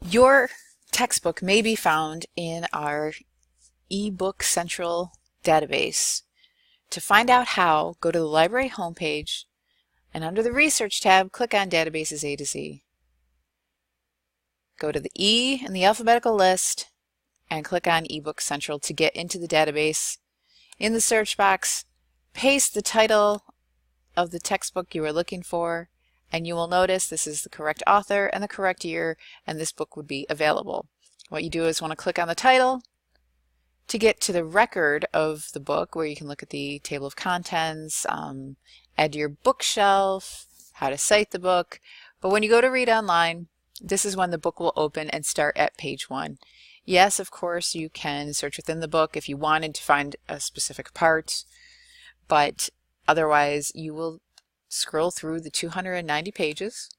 Your textbook may be found in our Ebook Central database. To find out how, go to the library homepage and under the Research tab, click on Databases A to Z. Go to the E in the alphabetical list and click on Ebook Central to get into the database. In the search box, paste the title of the textbook you are looking for, and you will notice this is the correct author and the correct year, and this book would be available. What you do is want to click on the title to get to the record of the book, where you can look at the table of contents, add to your bookshelf, how to cite the book. But when you go to read online, this is when the book will open and start at page 1. Yes, of course, you can search within the book if you wanted to find a specific part, but otherwise you will scroll through the 290 pages.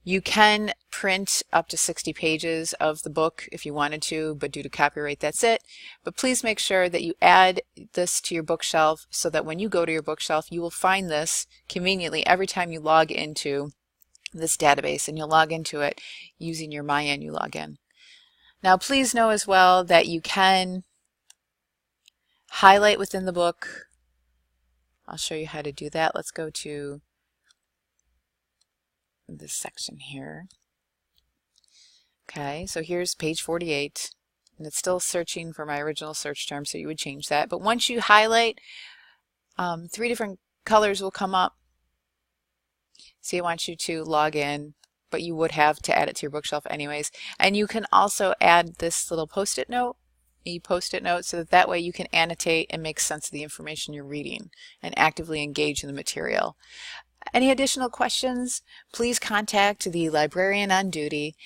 You can print up to 60 pages of the book if you wanted to, but due to copyright, that's it. But please make sure that you add this to your bookshelf so that when you go to your bookshelf, you will find this conveniently every time you log into this database, and you'll log into it using your MyNU login. Now, please know as well that you can highlight within the book. I'll show you how to do that. Let's go to this section here. Okay, so here's page 48, and it's still searching for my original search term, so you would change that. But once you highlight, 3 different colors will come up. So I want you to log in, but you would have to add it to your bookshelf anyways. And you can also add this little post-it note, post-it note, so that way you can annotate and make sense of the information you're reading and actively engage in the material. Any additional questions, please contact the librarian on duty